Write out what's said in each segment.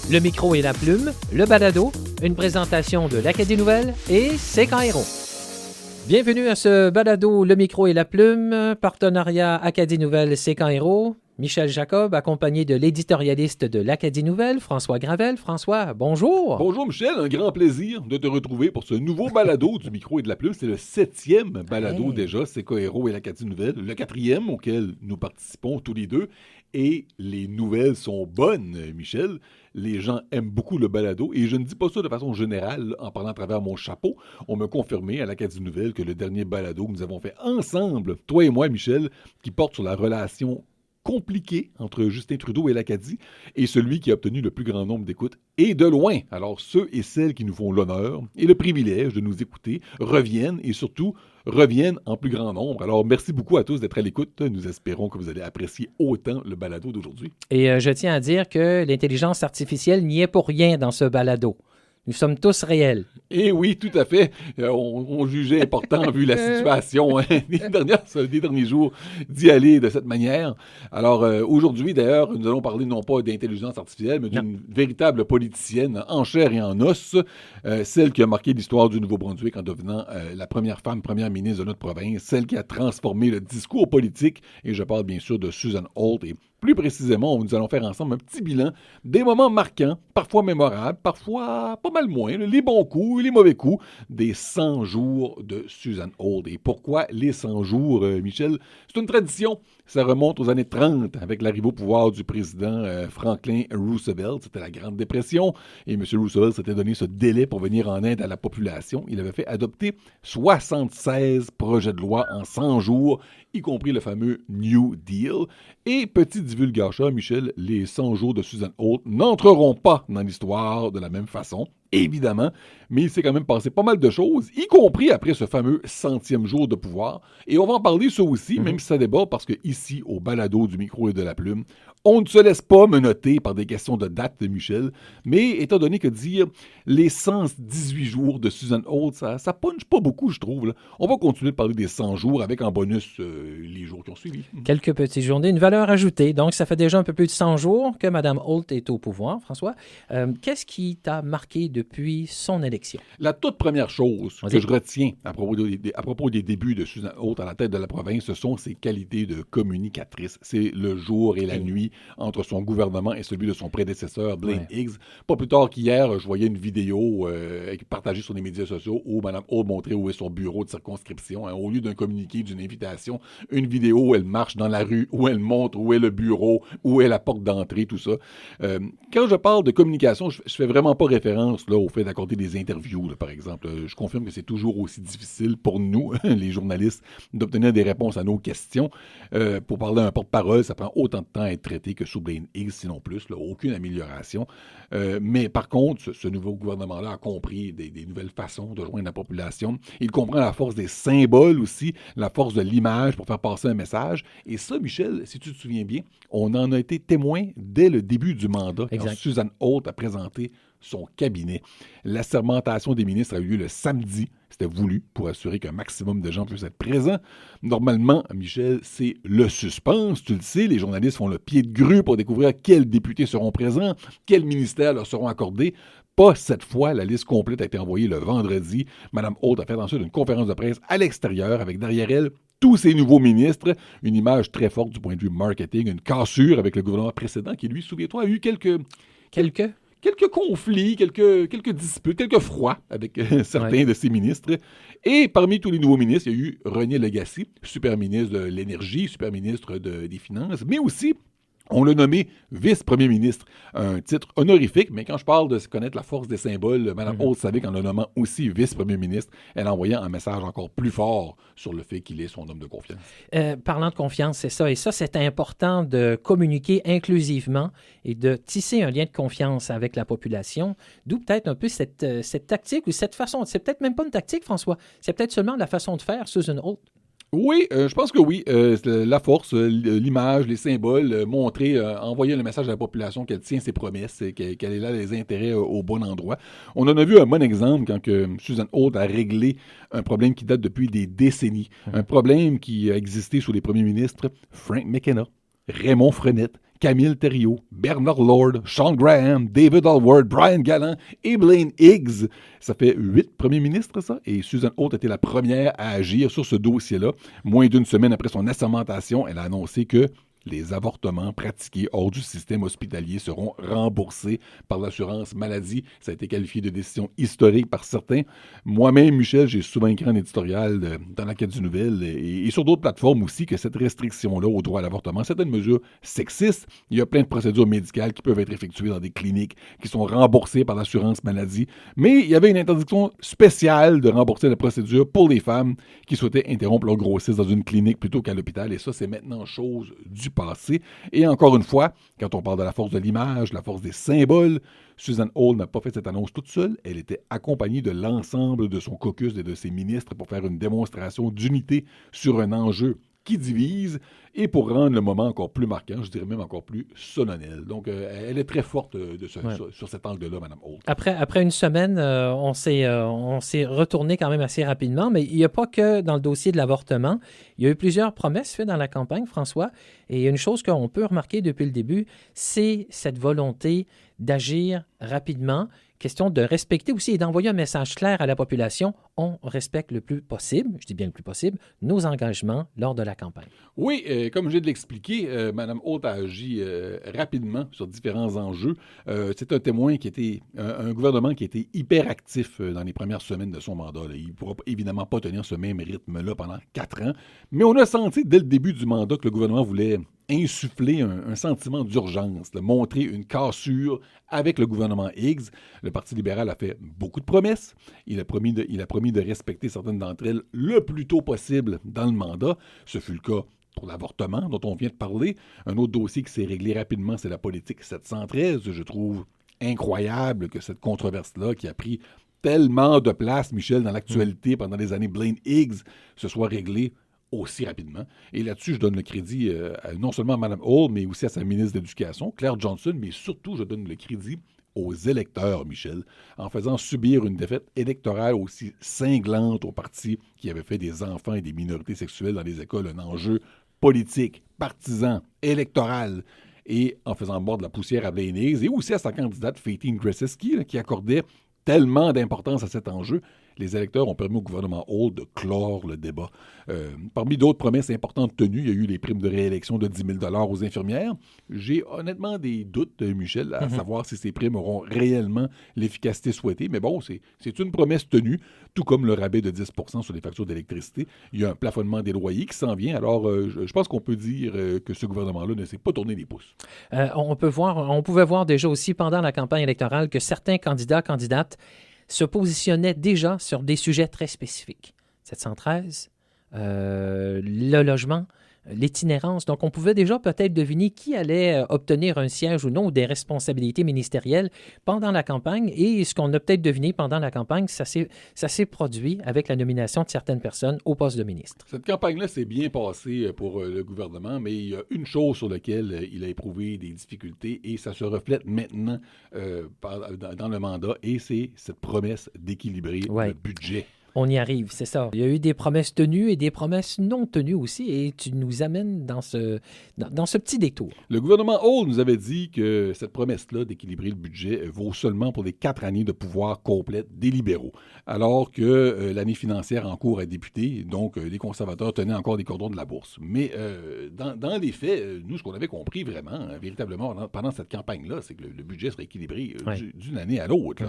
Le micro et la plume, le balado, une présentation de l'Acadie Nouvelle et C'est quand héros. Bienvenue à ce balado Le micro et la plume, partenariat Acadie Nouvelle C'est quand héros. Michel Jacob, accompagné de l'éditorialiste de l'Acadie Nouvelle, François Gravel. François, bonjour. Bonjour Michel, un grand plaisir de te retrouver pour ce nouveau balado du micro et de la plume. C'est le 7e balado déjà, C'est quand héros et l'Acadie Nouvelle, le 4e auquel nous participons tous les deux. Et les nouvelles sont bonnes, Michel. Les gens aiment beaucoup le balado et je ne dis pas ça de façon générale en parlant à travers mon chapeau. On m'a confirmé à l'Acadie Nouvelle que le dernier balado que nous avons fait ensemble, toi et moi, Michel, qui porte sur la relation compliqué entre Justin Trudeau et l'Acadie, et celui qui a obtenu le plus grand nombre d'écoutes, et de loin. Alors, ceux et celles qui nous font l'honneur et le privilège de nous écouter reviennent, et surtout, reviennent en plus grand nombre. Alors, merci beaucoup à tous d'être à l'écoute. Nous espérons que vous allez apprécier autant le balado d'aujourd'hui. Et je tiens à dire que l'intelligence artificielle n'y est pour rien dans ce balado. Nous sommes tous réels. Et oui, tout à fait. On jugeait important, vu la situation des derniers jours, d'y aller de cette manière. Alors, aujourd'hui, d'ailleurs, nous allons parler non pas d'intelligence artificielle, mais d'une véritable politicienne en chair et en os, celle qui a marqué l'histoire du Nouveau-Brunswick en devenant la première femme première ministre de notre province, celle qui a transformé le discours politique, et je parle bien sûr de Susan Holt. Et plus précisément, nous allons faire ensemble un petit bilan des moments marquants, parfois mémorables, parfois pas mal moins, les bons coups et les mauvais coups des 100 jours de Susan Holt. Et pourquoi les 100 jours, Michel? C'est une tradition. Ça remonte aux années 30 avec l'arrivée au pouvoir du président Franklin Roosevelt. C'était la Grande Dépression et M. Roosevelt s'était donné ce délai pour venir en aide à la population. Il avait fait adopter 76 projets de loi en 100 jours, y compris le fameux New Deal. Et petit divulgateur, Michel, les 100 jours de Susan Holt n'entreront pas dans l'histoire de la même façon, évidemment, mais il s'est quand même passé pas mal de choses, y compris après ce fameux 100e jour de pouvoir. Et on va en parler ça aussi, même si ça déborde, parce que ici, au balado du micro et de la plume, on ne se laisse pas menotter par des questions de date de Michel, mais étant donné que dire les 118 jours de Susan Holt, ça punch pas beaucoup, je trouve. Là. On va continuer de parler des 100 jours avec en bonus les jours qui ont suivi. Quelques petites journées, une valeur ajoutée. Donc, ça fait déjà un peu plus de 100 jours que Mme Holt est au pouvoir, François. Qu'est-ce qui t'a marqué depuis son élection? La toute première chose que je retiens à propos des débuts de Susan Holt à la tête de la province, ce sont ses qualités de communicatrice. C'est le jour et la nuit entre son gouvernement et celui de son prédécesseur, Blaine Higgs. Pas plus tard qu'hier, je voyais une vidéo partagée sur les médias sociaux où Mme Holt montrait où est son bureau de circonscription. Au lieu d'un communiqué, d'une invitation, une vidéo où elle marche dans la rue, où elle montre où est le bureau, où est la porte d'entrée, tout ça. Quand je parle de communication, je fais vraiment pas référence là, au fait d'accorder des interviews, là, par exemple. Je confirme que c'est toujours aussi difficile pour nous, les journalistes, d'obtenir des réponses à nos questions. Pour parler à un porte-parole, ça prend autant de temps à être traité que sous Blaine Higgs, sinon plus. Là, aucune amélioration. Mais par contre, ce nouveau gouvernement-là a compris des nouvelles façons de joindre la population. Il comprend la force des symboles aussi, la force de l'image pour faire passer un message. Et ça, Michel, si tu te souviens bien, on en a été témoin dès le début du mandat, quand Susan Holt a présenté son cabinet. L'assermentation des ministres a eu lieu le samedi. C'était voulu pour assurer qu'un maximum de gens puissent être présents. Normalement, Michel, c'est le suspense. Tu le sais, les journalistes font le pied de grue pour découvrir quels députés seront présents, quels ministères leur seront accordés. Pas cette fois, la liste complète a été envoyée le vendredi. Mme Holt a fait ensuite une conférence de presse à l'extérieur avec derrière elle tous ces nouveaux ministres, une image très forte du point de vue marketing, une cassure avec le gouvernement précédent qui, lui, souviens-toi, a eu quelques conflits, quelques disputes, quelques froids avec certains de ses ministres. Et parmi tous les nouveaux ministres, il y a eu René Legacy, super ministre de l'Énergie, super ministre des Finances, mais aussi on l'a nommé vice-premier ministre, un titre honorifique, mais quand je parle de connaître la force des symboles, Mme Holt savait qu'en le nommant aussi vice-premier ministre, elle envoyait un message encore plus fort sur le fait qu'il est son homme de confiance. Parlant de confiance, c'est ça. Et ça, c'est important de communiquer inclusivement et de tisser un lien de confiance avec la population. D'où peut-être un peu cette tactique ou cette façon. C'est peut-être même pas une tactique, François. C'est peut-être seulement la façon de faire, Susan Holt. Oui, je pense que oui. La force, l'image, les symboles, montrer, envoyer le message à la population qu'elle tient ses promesses et qu'elle est là les intérêts au bon endroit. On en a vu un bon exemple quand que Susan Holt a réglé un problème qui date depuis des décennies. Un problème qui a existé sous les premiers ministres Frank McKenna, Raymond Frenette, Camille Thériault, Bernard Lord, Sean Graham, David Alward, Brian Gallant et Blaine Higgs. Ça fait 8 premiers ministres, ça, et Susan Holt était la première à agir sur ce dossier-là. Moins d'une semaine après son assermentation, elle a annoncé que les avortements pratiqués hors du système hospitalier seront remboursés par l'assurance maladie. Ça a été qualifié de décision historique par certains. Moi-même, Michel, j'ai souvent écrit en éditorial dans l'Acadie Nouvelle et sur d'autres plateformes aussi que cette restriction-là au droit à l'avortement, c'est une mesure sexiste. Il y a plein de procédures médicales qui peuvent être effectuées dans des cliniques qui sont remboursées par l'assurance maladie. Mais il y avait une interdiction spéciale de rembourser la procédure pour les femmes qui souhaitaient interrompre leur grossesse dans une clinique plutôt qu'à l'hôpital. Et ça, c'est maintenant chose du passé. Et encore une fois, quand on parle de la force de l'image, la force des symboles, Susan Holt n'a pas fait cette annonce toute seule. Elle était accompagnée de l'ensemble de son caucus et de ses ministres pour faire une démonstration d'unité sur un enjeu qui divise et pour rendre le moment encore plus marquant, je dirais même encore plus solennel. Donc, elle est très forte sur cet angle-là, Mme Holt. Après une semaine, on s'est retourné quand même assez rapidement, mais il n'y a pas que dans le dossier de l'avortement. Il y a eu plusieurs promesses faites dans la campagne, François, et il y a une chose qu'on peut remarquer depuis le début, c'est cette volonté d'agir rapidement. Question de respecter aussi et d'envoyer un message clair à la population. On respecte le plus possible, je dis bien le plus possible, nos engagements lors de la campagne. Oui, comme je viens de l'expliquer, Mme Holt a agi rapidement sur différents enjeux. C'est un témoin qui était un gouvernement qui était hyper actif dans les premières semaines de son mandat. Là. Il ne pourra évidemment pas tenir ce même rythme-là pendant 4 ans, mais on a senti dès le début du mandat que le gouvernement voulait insuffler un sentiment d'urgence, montrer une cassure avec le gouvernement Higgs. Le Parti libéral a fait beaucoup de promesses. Il a promis de respecter certaines d'entre elles le plus tôt possible dans le mandat. Ce fut le cas pour l'avortement dont on vient de parler. Un autre dossier qui s'est réglé rapidement, c'est la politique 713. Je trouve incroyable que cette controverse-là, qui a pris tellement de place, Michel, dans l'actualité pendant les années Blaine Higgs, se soit réglée aussi rapidement. Et là-dessus, je donne le crédit non seulement à Mme Holt, mais aussi à sa ministre de l'Éducation, Claire Johnson, mais surtout, je donne le crédit aux électeurs, Michel, en faisant subir une défaite électorale aussi cinglante au parti qui avait fait des enfants et des minorités sexuelles dans les écoles un enjeu politique, partisan, électoral, et en faisant boire de la poussière à Blaine Higgs, et aussi à sa candidate, Fatin Gressesky, qui accordait tellement d'importance à cet enjeu. Les électeurs ont permis au gouvernement Holt de clore le débat. Parmi d'autres promesses importantes tenues, il y a eu les primes de réélection de 10 000 aux infirmières. J'ai honnêtement des doutes, Michel, à savoir si ces primes auront réellement l'efficacité souhaitée. Mais bon, c'est une promesse tenue, tout comme le rabais de 10 % sur les factures d'électricité. Il y a un plafonnement des loyers qui s'en vient. Alors, je pense qu'on peut dire que ce gouvernement-là ne s'est pas tourné les pouces. On pouvait voir déjà aussi pendant la campagne électorale que certains candidates se positionnaient déjà sur des sujets très spécifiques. 713, le logement, l'itinérance. Donc, on pouvait déjà peut-être deviner qui allait obtenir un siège ou non, ou des responsabilités ministérielles pendant la campagne. Et ce qu'on a peut-être deviné pendant la campagne, ça s'est produit avec la nomination de certaines personnes au poste de ministre. Cette campagne-là s'est bien passée pour le gouvernement, mais il y a une chose sur laquelle il a éprouvé des difficultés et ça se reflète maintenant dans le mandat, et c'est cette promesse d'équilibrer le budget. On y arrive, c'est ça. Il y a eu des promesses tenues et des promesses non tenues aussi, et tu nous amènes dans ce petit détour. Le gouvernement Holt nous avait dit que cette promesse-là d'équilibrer le budget vaut seulement pour les 4 années de pouvoir complète des libéraux, alors que l'année financière en cours a débuté, donc les conservateurs tenaient encore des cordons de la bourse. Mais dans les faits, nous, ce qu'on avait compris vraiment, véritablement, pendant cette campagne-là, c'est que le budget serait équilibré d'une année à l'autre.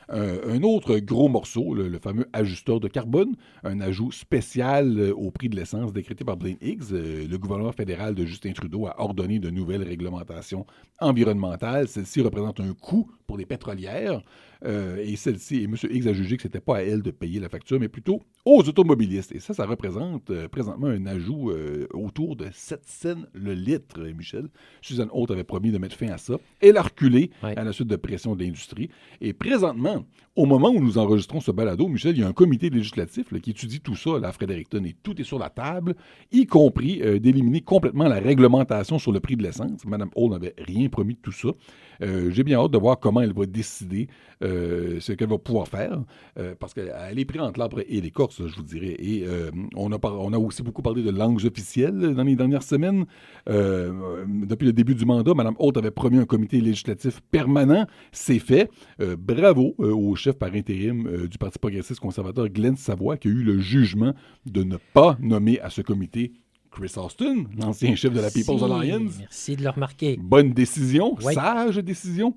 Un autre gros morceau, le fameux ajusteur de carbone, un ajout spécial au prix de l'essence décrété par Blaine Higgs. Le gouvernement fédéral de Justin Trudeau a ordonné de nouvelles réglementations environnementales. Celle-ci représente un coût pour les pétrolières. Et M. Higgs a jugé que ce n'était pas à elle de payer la facture, mais plutôt aux automobilistes. Et ça représente présentement un ajout autour de 7 cents le litre, Michel. Susan Holt avait promis de mettre fin à ça. Elle a reculé à la suite de pression de l'industrie. Et présentement, au moment où nous enregistrons ce balado, Michel, il y a un comité législatif qui étudie tout ça à Fredericton, et tout est sur la table, y compris d'éliminer complètement la réglementation sur le prix de l'essence. Mme Holt n'avait rien promis de tout ça. J'ai bien hâte de voir comment comment elle va décider ce qu'elle va pouvoir faire, parce qu'elle est prise entre l'arbre et l'écorce, je vous dirais. Et on a aussi beaucoup parlé de langues officielles dans les dernières semaines. Depuis le début du mandat, Mme Holt avait promis un comité législatif permanent. C'est fait. Bravo au chef par intérim du Parti progressiste conservateur, Glenn Savoy, qui a eu le jugement de ne pas nommer à ce comité Chris Austin, l'ancien chef de la People's Alliance. Merci de le remarquer. Bonne décision, oui. Sage décision.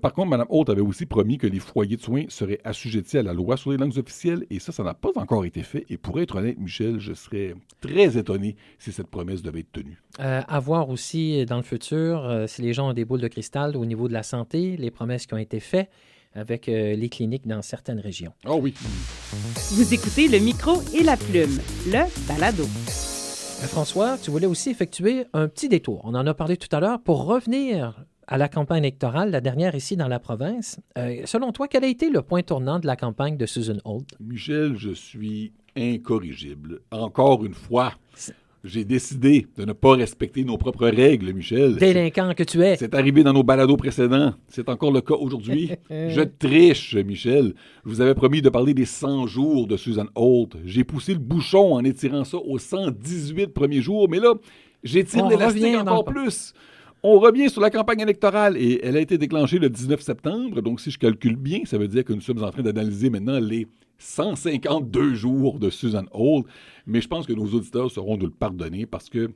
Par contre, Mme Holt avait aussi promis que les foyers de soins seraient assujettis à la loi sur les langues officielles, et ça n'a pas encore été fait. Et pour être honnête, Michel, je serais très étonné si cette promesse devait être tenue. À voir aussi dans le futur, si les gens ont des boules de cristal au niveau de la santé, les promesses qui ont été faites avec les cliniques dans certaines régions. Ah oui. Vous écoutez Le Micro et la Plume, le balado. François, tu voulais aussi effectuer un petit détour. On en a parlé tout à l'heure pour revenir à la campagne électorale, la dernière ici dans la province. Selon toi, quel a été le point tournant de la campagne de Susan Holt? Michel, je suis incorrigible. Encore une fois, j'ai décidé de ne pas respecter nos propres règles, Michel. Délinquant que tu es. C'est arrivé dans nos balados précédents. C'est encore le cas aujourd'hui. Je triche, Michel. Je vous avais promis de parler des 100 jours de Susan Holt. J'ai poussé le bouchon en étirant ça aux 118 premiers jours, mais là, j'étire l'élastique encore plus. On revient sur la campagne électorale et elle a été déclenchée le 19 septembre. Donc, si je calcule bien, ça veut dire que nous sommes en train d'analyser maintenant les 152 jours de Susan Holt. Mais je pense que nos auditeurs sauront nous le pardonner parce que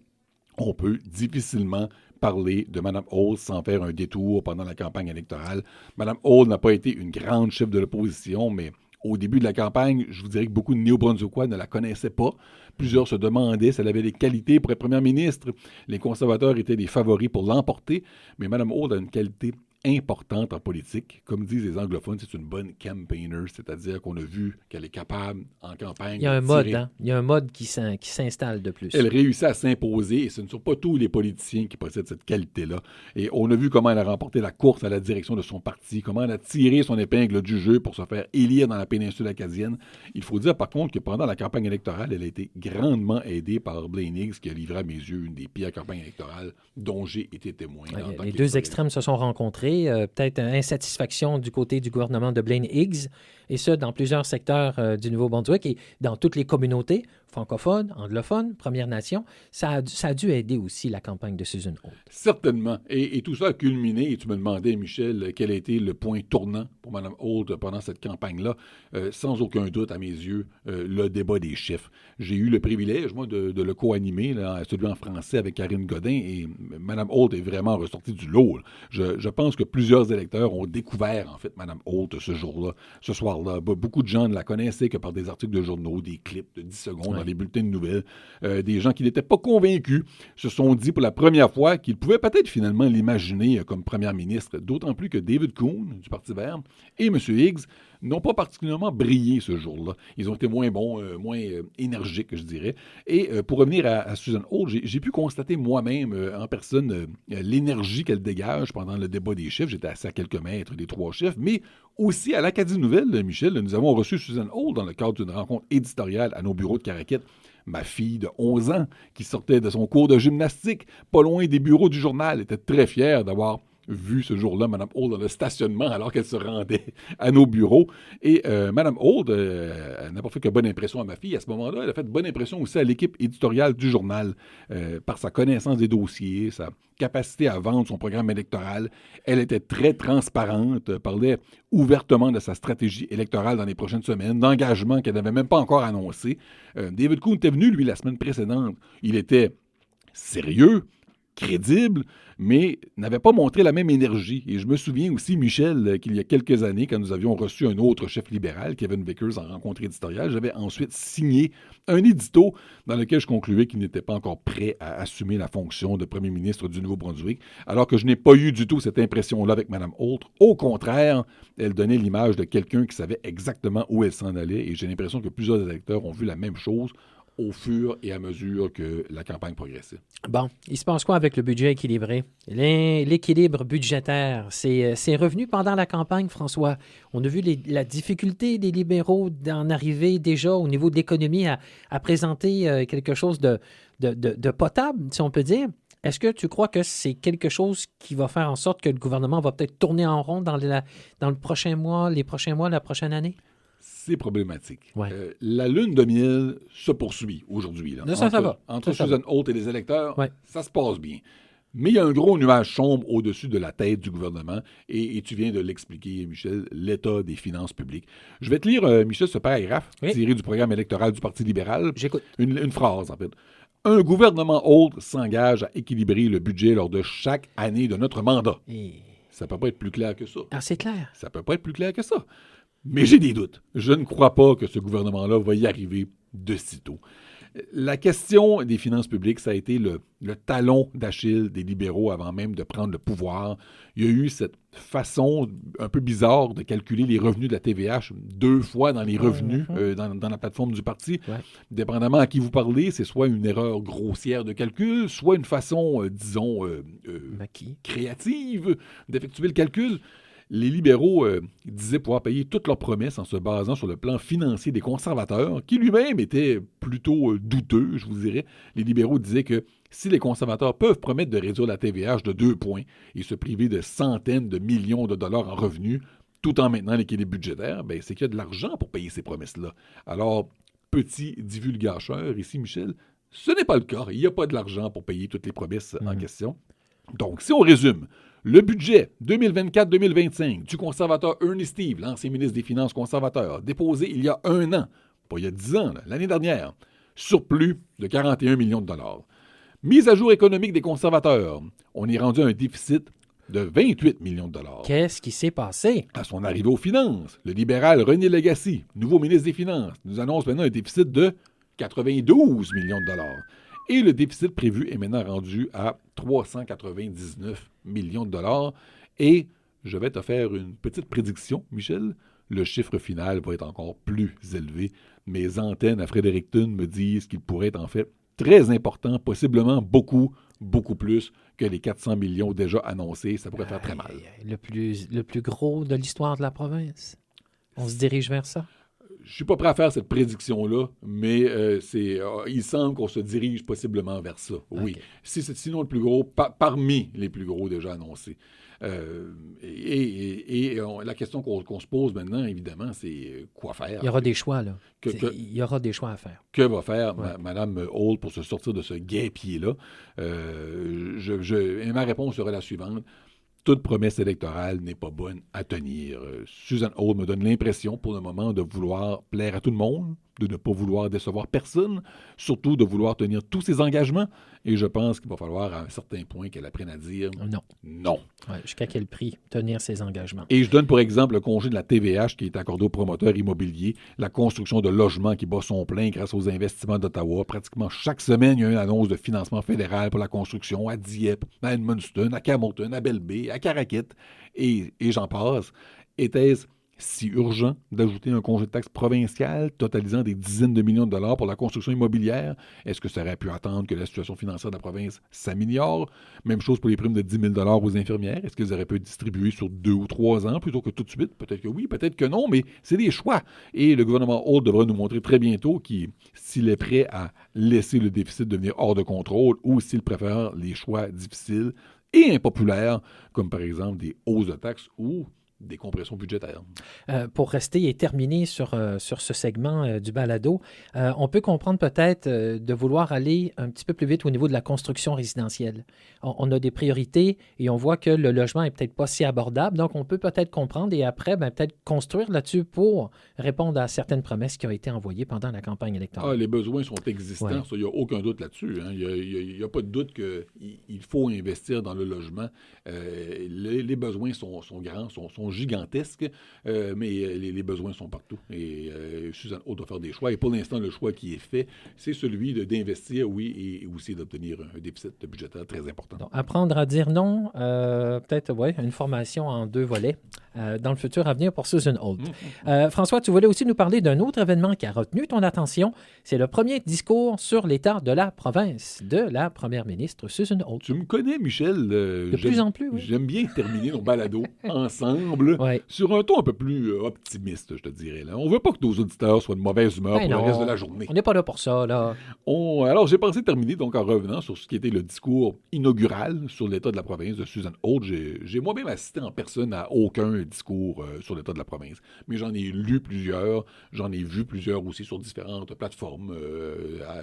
on peut difficilement parler de Mme Holt sans faire un détour pendant la campagne électorale. Mme Holt n'a pas été une grande chef de l'opposition, mais au début de la campagne, je vous dirais que beaucoup de Néo-Brunswickois ne la connaissaient pas. Plusieurs se demandaient si elle avait des qualités pour être première ministre. Les conservateurs étaient des favoris pour l'emporter, mais Mme Holt a une qualité importante en politique. Comme disent les anglophones, c'est une bonne campaigner, c'est-à-dire qu'on a vu qu'elle est capable, en campagne, il y a un mode, hein? Il y a un mode qui s'installe de plus. Elle réussit à s'imposer, et ce ne sont pas tous les politiciens qui possèdent cette qualité-là. Et on a vu comment elle a remporté la course à la direction de son parti, comment elle a tiré son épingle du jeu pour se faire élire dans la péninsule acadienne. Il faut dire, par contre, que pendant la campagne électorale, elle a été grandement aidée par Blaine Higgs, qui a livré à mes yeux une des pires campagnes électorales dont j'ai été témoin. Les deux extrêmes se sont rencontrés. Peut-être insatisfaction du côté du gouvernement de Blaine Higgs, et ça dans plusieurs secteurs du Nouveau-Brunswick et dans toutes les communautés francophones, anglophones, Premières Nations. Ça a dû aider aussi la campagne de Susan Holt. Certainement. Et tout ça a culminé, et tu me demandais, Michel, quel a été le point tournant pour Mme Holt pendant cette campagne-là. Sans aucun doute, à mes yeux, le débat des chefs. J'ai eu le privilège, moi, de le co-animer, celui en français avec Karine Godin, et Mme Holt est vraiment ressortie du lot. Je pense que plusieurs électeurs ont découvert, en fait, Mme Holt ce jour-là, ce soir-là. Beaucoup de gens ne la connaissaient que par des articles de journaux, des clips de 10 secondes dans les bulletins de nouvelles. Des gens qui n'étaient pas convaincus se sont dit pour la première fois qu'ils pouvaient peut-être finalement l'imaginer comme première ministre, d'autant plus que David Coon, du Parti vert, et M. Higgs n'ont pas particulièrement brillé ce jour-là. Ils ont été moins bons, moins énergiques, je dirais. Et pour revenir à Susan Holt, j'ai pu constater moi-même en personne l'énergie qu'elle dégage pendant le débat des chefs. J'étais assis à quelques mètres des trois chefs, mais aussi à l'Acadie Nouvelle, Michel, nous avons reçu Susan Holt dans le cadre d'une rencontre éditoriale à nos bureaux de Caraquette. Ma fille de 11 ans, qui sortait de son cours de gymnastique, pas loin des bureaux du journal, était très fière d'avoir vu ce jour-là Mme Holt dans le stationnement alors qu'elle se rendait à nos bureaux. Et Mme Holt n'a pas fait que bonne impression à ma fille. À ce moment-là, elle a fait bonne impression aussi à l'équipe éditoriale du journal par sa connaissance des dossiers, sa capacité à vendre son programme électoral. Elle était très transparente, parlait ouvertement de sa stratégie électorale dans les prochaines semaines, d'engagement qu'elle n'avait même pas encore annoncé. David Coon était venu, lui, la semaine précédente. Il était sérieux, crédible, mais n'avait pas montré la même énergie. Et je me souviens aussi, Michel, qu'il y a quelques années, quand nous avions reçu un autre chef libéral, Kevin Vickers, en rencontre éditoriale, j'avais ensuite signé un édito dans lequel je concluais qu'il n'était pas encore prêt à assumer la fonction de premier ministre du Nouveau-Brunswick, alors que je n'ai pas eu du tout cette impression-là avec Mme Holt. Au contraire, elle donnait l'image de quelqu'un qui savait exactement où elle s'en allait, et j'ai l'impression que plusieurs électeurs ont vu la même chose au fur et à mesure que la campagne progressait. Bon, il se passe quoi avec le budget équilibré? L'équilibre budgétaire, c'est revenu pendant la campagne, François. On a vu la difficulté des libéraux d'en arriver déjà au niveau de l'économie à présenter quelque chose de potable, si on peut dire. Est-ce que tu crois que c'est quelque chose qui va faire en sorte que le gouvernement va peut-être tourner en rond dans le prochain mois, les prochains mois, la prochaine année? C'est problématique. Ouais. La lune de miel se poursuit aujourd'hui. Là. Ça va. Entre Ça Susan Holt et les électeurs, ouais. ça se passe bien. Mais il y a un gros nuage sombre au-dessus de la tête du gouvernement et tu viens de l'expliquer, Michel, l'état des finances publiques. Je vais te lire, Michel, ce paragraphe tiré du programme électoral du Parti libéral. J'écoute. Une phrase, en fait. Un gouvernement Holt s'engage à équilibrer le budget lors de chaque année de notre mandat. Ça peut pas être plus clair que ça. Ah, c'est clair. Ça peut pas être plus clair que ça. Mais j'ai des doutes. Je ne crois pas que ce gouvernement-là va y arriver de sitôt. La question des finances publiques, ça a été le talon d'Achille des libéraux avant même de prendre le pouvoir. Il y a eu cette façon un peu bizarre de calculer les revenus de la TVH 2 fois dans les revenus dans la plateforme du parti. Ouais. Dépendamment à qui vous parlez, c'est soit une erreur grossière de calcul, soit une façon, créative d'effectuer le calcul. Les libéraux disaient pouvoir payer toutes leurs promesses en se basant sur le plan financier des conservateurs, qui lui-même était plutôt douteux, je vous dirais. Les libéraux disaient que si les conservateurs peuvent promettre de réduire la TVH de 2 points et se priver de centaines de millions de dollars en revenus, tout en maintenant l'équilibre budgétaire, ben, c'est qu'il y a de l'argent pour payer ces promesses-là. Alors, petit divulgateur ici, Michel, ce n'est pas le cas. Il n'y a pas de l'argent pour payer toutes les promesses en question. Donc, si on résume, le budget 2024-2025 du conservateur Ernie Steve, l'ancien ministre des Finances conservateur, déposé il y a 1 an, pas il y a 10 ans, l'année dernière, surplus de 41 millions de dollars. Mise à jour économique des conservateurs, on est rendu à un déficit de 28 millions de dollars. Qu'est-ce qui s'est passé? À son arrivée aux finances, le libéral René Legacy, nouveau ministre des Finances, nous annonce maintenant un déficit de 92 millions de dollars. Et le déficit prévu est maintenant rendu à 399 millions de dollars. Et je vais te faire une petite prédiction, Michel. Le chiffre final va être encore plus élevé. Mes antennes à Fredericton me disent qu'il pourrait être en fait très important, possiblement beaucoup plus que les 400 millions déjà annoncés. Ça pourrait faire très mal. Le plus gros de l'histoire de la province. On se dirige vers ça? Je ne suis pas prêt à faire cette prédiction-là, mais il semble qu'on se dirige possiblement vers ça. Oui. Okay. Sinon le plus gros, parmi les plus gros déjà annoncés. La question qu'on se pose maintenant, évidemment, c'est quoi faire? Il y aura des choix, là. Il y aura des choix à faire. Que va faire Mme Holt pour se sortir de ce guêpier-là? Ma réponse sera la suivante. Toute promesse électorale n'est pas bonne à tenir. Susan Holt me donne l'impression, pour le moment, de vouloir plaire à tout le monde, de ne pas vouloir décevoir personne, surtout de vouloir tenir tous ses engagements. Et je pense qu'il va falloir, à un certain point, qu'elle apprenne à dire non. Ouais, jusqu'à quel prix tenir ses engagements? Et je donne pour exemple le congé de la TVH qui est accordé aux promoteurs immobiliers, la construction de logements qui bat son plein grâce aux investissements d'Ottawa. Pratiquement chaque semaine, il y a une annonce de financement fédéral pour la construction à Dieppe, à Edmundston, à Campbellton, à Belle Bay, à Caraquette, et j'en passe. Était-ce si urgent d'ajouter un congé de taxe provincial totalisant des dizaines de millions de dollars pour la construction immobilière? Est-ce que ça aurait pu attendre que la situation financière de la province s'améliore? Même chose pour les primes de 10 000 dollars aux infirmières. Est-ce qu'ils auraient pu être distribués sur 2 ou 3 ans plutôt que tout de suite? Peut-être que oui, peut-être que non, mais c'est des choix. Et le gouvernement Holt devra nous montrer très bientôt s'il est prêt à laisser le déficit devenir hors de contrôle ou s'il préfère les choix difficiles et impopulaires, comme par exemple des hausses de taxes ou des compressions budgétaires. Pour rester et terminer sur ce segment du balado, on peut comprendre peut-être de vouloir aller un petit peu plus vite au niveau de la construction résidentielle. On a des priorités et on voit que le logement n'est peut-être pas si abordable, donc on peut peut-être comprendre et après, peut-être construire là-dessus pour répondre à certaines promesses qui ont été envoyées pendant la campagne électorale. Les besoins sont existants, ouais. Ça, il n'y a aucun doute là-dessus. Hein. Il n'y a pas de doute qu'il faut investir dans le logement. Les besoins sont grands, sont gigantesques, mais les besoins sont partout. Et Susan Holt doit faire des choix. Et pour l'instant, le choix qui est fait, c'est celui d'investir, oui, et aussi d'obtenir un déficit budgétaire très important. Donc, apprendre à dire non, peut-être, une formation en 2 volets. dans le futur à venir pour Susan Holt. François, tu voulais aussi nous parler d'un autre événement qui a retenu ton attention. C'est le premier discours sur l'état de la province de la première ministre Susan Holt. Tu me connais, Michel. De plus en plus, oui. J'aime bien terminer nos balados ensemble sur un ton un peu plus optimiste, je te dirais. Là. On veut pas que nos auditeurs soient de mauvaise humeur pour le reste de la journée. On n'est pas là pour ça, là. Alors, j'ai pensé terminer donc en revenant sur ce qui était le discours inaugural sur l'état de la province de Susan Holt. J'ai moi-même assisté en personne à aucun discours sur l'état de la province, mais j'en ai lu plusieurs, j'en ai vu plusieurs aussi sur différentes plateformes.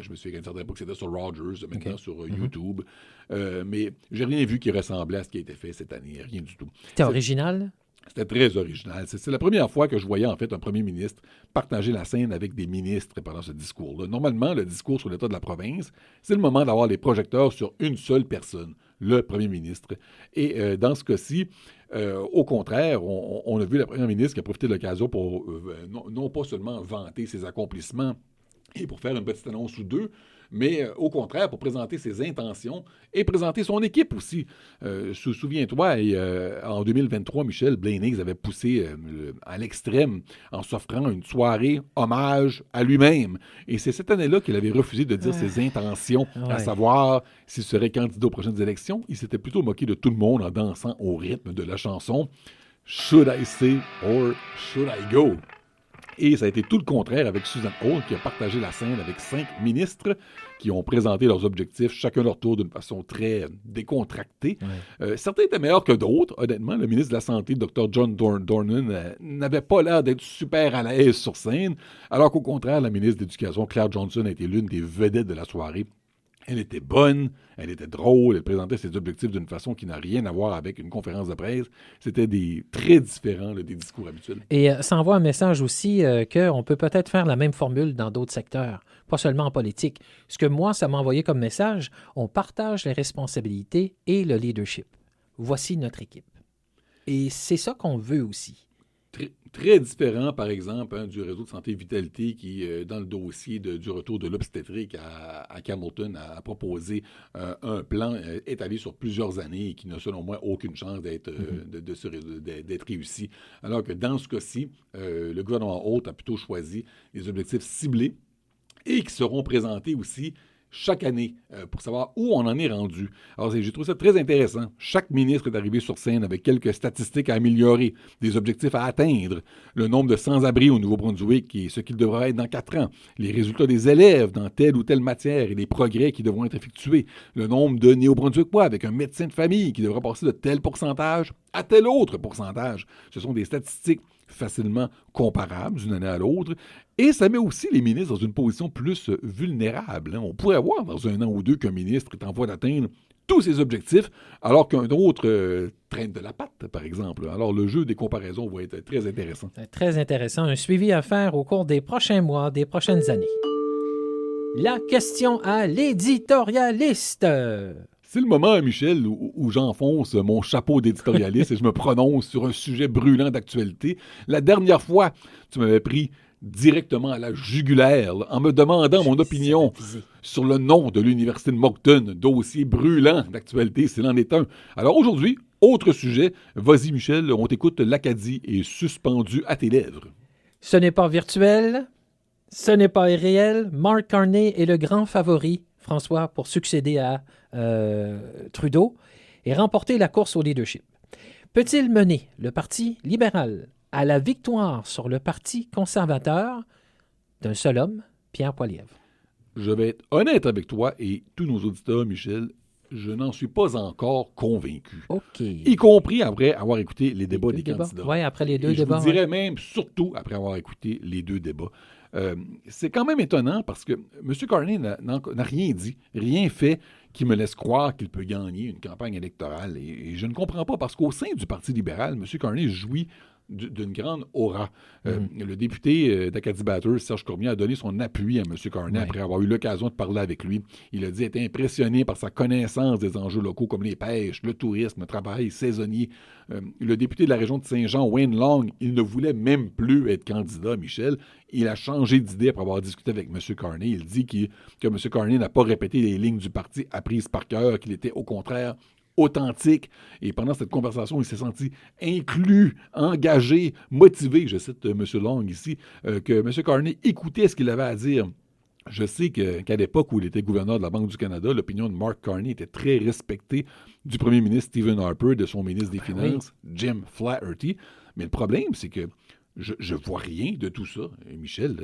Je me souviens qu'à une certaine époque, c'était sur Rogers, maintenant sur YouTube. Mais j'ai rien vu qui ressemblait à ce qui a été fait cette année, rien du tout. C'était original? C'était très original. C'est la première fois que je voyais en fait un premier ministre partager la scène avec des ministres pendant ce discours-là. Normalement, le discours sur l'état de la province, c'est le moment d'avoir les projecteurs sur une seule personne, le premier ministre. Et dans ce cas-ci, au contraire, on a vu la première ministre qui a profité de l'occasion pour non pas seulement vanter ses accomplissements et pour faire une petite annonce ou deux, mais au contraire, pour présenter ses intentions et présenter son équipe aussi. Souviens-toi, en 2023, Michel, Blaine Higgs avait poussé à l'extrême en s'offrant une soirée hommage à lui-même. Et c'est cette année-là qu'il avait refusé de dire ses intentions, à savoir s'il serait candidat aux prochaines élections. Il s'était plutôt moqué de tout le monde en dansant au rythme de la chanson « Should I stay or should I go ?» Et ça a été tout le contraire avec Susan Holt qui a partagé la scène avec 5 ministres qui ont présenté leurs objectifs, chacun leur tour, d'une façon très décontractée. Certains étaient meilleurs que d'autres. Honnêtement, le ministre de la Santé, Dr. John Dornan, n'avait pas l'air d'être super à l'aise sur scène, alors qu'au contraire, la ministre de l'Éducation, Claire Johnson, a été l'une des vedettes de la soirée. Elle était bonne, elle était drôle, elle présentait ses objectifs d'une façon qui n'a rien à voir avec une conférence de presse. C'était très différent des discours habituels. Et ça envoie un message aussi qu'on peut peut-être faire la même formule dans d'autres secteurs, pas seulement en politique. Ce que moi, ça m'a envoyé comme message, on partage les responsabilités et le leadership. Voici notre équipe. Et c'est ça qu'on veut aussi. Très différent, par exemple, du réseau de santé Vitalité qui, dans le dossier du retour de l'obstétrique à Hamilton, a proposé un plan étalé sur plusieurs années et qui n'a, selon moi, aucune chance d'être réussi. Alors que dans ce cas-ci, le gouvernement Holt a plutôt choisi des objectifs ciblés et qui seront présentés aussi chaque année pour savoir où on en est rendu. Alors, j'ai trouvé ça très intéressant. Chaque ministre est arrivé sur scène avec quelques statistiques à améliorer, des objectifs à atteindre, le nombre de sans-abri au Nouveau-Brunswick et ce qu'il devra être dans 4 ans, les résultats des élèves dans telle ou telle matière et les progrès qui devront être effectués, le nombre de Néo-Brunswickois avec un médecin de famille qui devra passer de tel pourcentage à tel autre pourcentage. Ce sont des statistiques facilement comparables d'une année à l'autre. Et ça met aussi les ministres dans une position plus vulnérable. On pourrait voir dans 1 an ou 2 qu'un ministre est en voie d'atteindre tous ses objectifs, alors qu'un autre traîne de la patte, par exemple. Alors, le jeu des comparaisons va être très intéressant. Très intéressant. Un suivi à faire au cours des prochains mois, des prochaines années. La question à l'éditorialiste. C'est le moment, Michel, où j'enfonce mon chapeau d'éditorialiste et je me prononce sur un sujet brûlant d'actualité. La dernière fois, tu m'avais pris directement à la jugulaire en me demandant mon opinion sur le nom de l'Université de Moncton, dossier brûlant d'actualité, s'il en est un. Alors aujourd'hui, autre sujet. Vas-y, Michel, on t'écoute. L'Acadie est suspendue à tes lèvres. Ce n'est pas virtuel, ce n'est pas irréel. Mark Carney est le grand favori, François, pour succéder à Trudeau et remporter la course au leadership. Peut-il mener le Parti libéral à la victoire sur le Parti conservateur d'un seul homme, Pierre Poilievre? Je vais être honnête avec toi et tous nos auditeurs, Michel, je n'en suis pas encore convaincu. OK. Y compris après avoir écouté les débats des candidats. Oui, après les 2 débats. Je vous dirais même, surtout après avoir écouté les 2 débats. C'est quand même étonnant parce que M. Carney n'a rien dit, rien fait qui me laisse croire qu'il peut gagner une campagne électorale. Et je ne comprends pas parce qu'au sein du Parti libéral, M. Carney jouit d'une grande aura. Le député d'Acadie Bathurst, Serge Cormier, a donné son appui à M. Carney après avoir eu l'occasion de parler avec lui. Il a dit être impressionné par sa connaissance des enjeux locaux comme les pêches, le tourisme, le travail saisonnier. Le député de la région de Saint-Jean, Wayne Long, il ne voulait même plus être candidat, Michel. Il a changé d'idée après avoir discuté avec M. Carney. Il dit que M. Carney n'a pas répété les lignes du parti apprises par cœur, qu'il était au contraire authentique. Et pendant cette conversation, il s'est senti inclus, engagé, motivé. Je cite M. Long ici, que M. Carney écoutait ce qu'il avait à dire. Je sais qu'à l'époque où il était gouverneur de la Banque du Canada, l'opinion de Mark Carney était très respectée du premier ministre Stephen Harper, de son ministre des Finances, Jim Flaherty. Mais le problème, c'est que je vois rien de tout ça, Michel,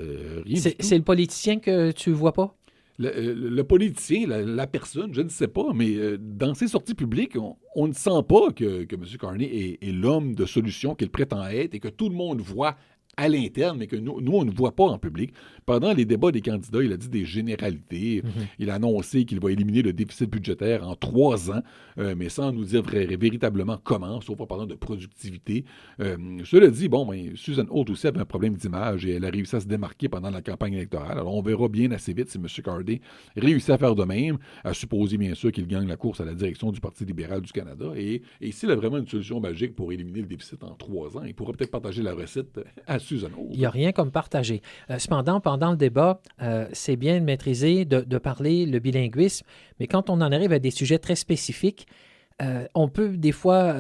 rien du tout. C'est le politicien que tu vois pas? Le politicien, la personne, je ne sais pas, mais dans ses sorties publiques, on ne sent pas que M. Carney est l'homme de solution qu'il prétend être et que tout le monde voit à l'interne, mais que nous, on ne voit pas en public. Pendant les débats des candidats, il a dit des généralités. Il a annoncé qu'il va éliminer le déficit budgétaire en 3 ans, mais sans nous dire véritablement comment, sauf en parlant de productivité. Cela dit, Susan Holt aussi avait un problème d'image et elle a réussi à se démarquer pendant la campagne électorale. Alors, on verra bien assez vite si M. Carney réussit à faire de même, à supposer bien sûr qu'il gagne la course à la direction du Parti libéral du Canada. Et s'il a vraiment une solution magique pour éliminer le déficit en 3 ans, il pourra peut-être partager la recette à Susan Holt. Il n'y a rien comme partager. Cependant, pendant le débat, c'est bien de maîtriser, de parler le bilinguisme, mais quand on en arrive à des sujets très spécifiques, on peut des fois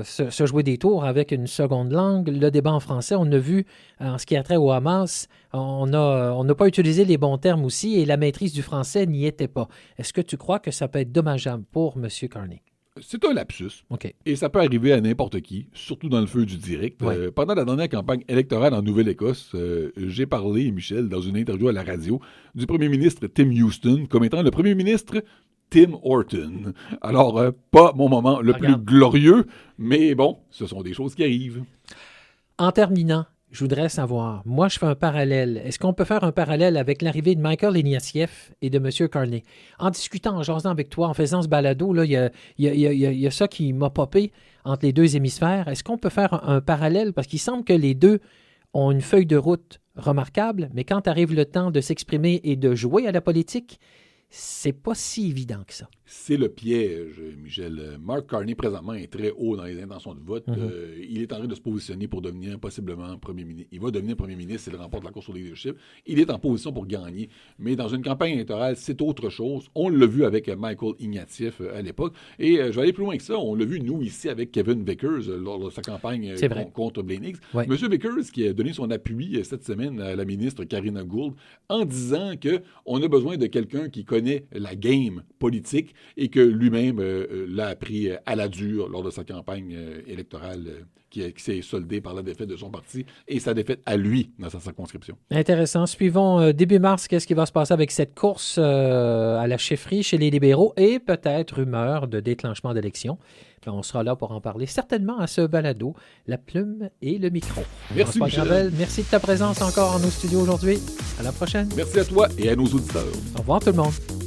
se jouer des tours avec une seconde langue. Le débat en français, on a vu en ce qui a trait au Hamas, on n'a pas utilisé les bons termes aussi et la maîtrise du français n'y était pas. Est-ce que tu crois que ça peut être dommageable pour M. Carney? C'est un lapsus. Okay. Et ça peut arriver à n'importe qui, surtout dans le feu du direct. Ouais. Pendant la dernière campagne électorale en Nouvelle-Écosse, j'ai parlé, Michel, dans une interview à la radio, du premier ministre Tim Houston comme étant le premier ministre Tim Horton. Alors, pas mon moment le plus glorieux, mais bon, ce sont des choses qui arrivent. En terminant, je voudrais savoir, moi je fais un parallèle. Est-ce qu'on peut faire un parallèle avec l'arrivée de Michael Ignatieff et de M. Carney? En discutant, en jasant avec toi, en faisant ce balado, il y a ça qui m'a popé entre les deux hémisphères. Est-ce qu'on peut faire un parallèle? Parce qu'il semble que les deux ont une feuille de route remarquable, mais quand arrive le temps de s'exprimer et de jouer à la politique, c'est pas si évident que ça. C'est le piège, Michel. Mark Carney, présentement, est très haut dans les intentions de vote. Il est en train de se positionner pour devenir possiblement premier ministre. Il va devenir premier ministre s'il remporte la course au leadership. Il est en position pour gagner. Mais dans une campagne électorale, c'est autre chose. On l'a vu avec Michael Ignatieff à l'époque. Et je vais aller plus loin que ça. On l'a vu, nous, ici, avec Kevin Vickers, lors de sa campagne contre Blaine Higgs. Ouais. M. Vickers, qui a donné son appui cette semaine à la ministre Karina Gould, en disant qu'on a besoin de quelqu'un qui connaît la game politique et que lui-même l'a appris à la dure lors de sa campagne électorale qui s'est soldée par la défaite de son parti et sa défaite à lui dans sa circonscription. Intéressant. Suivons début mars, qu'est-ce qui va se passer avec cette course à la chefferie chez les libéraux et peut-être rumeur de déclenchement d'élection. On sera là pour en parler certainement à ce balado, la plume et le micro. Merci, Michel. Gravel, merci de ta présence encore en nos studios aujourd'hui. À la prochaine. Merci à toi et à nos auditeurs. Au revoir tout le monde.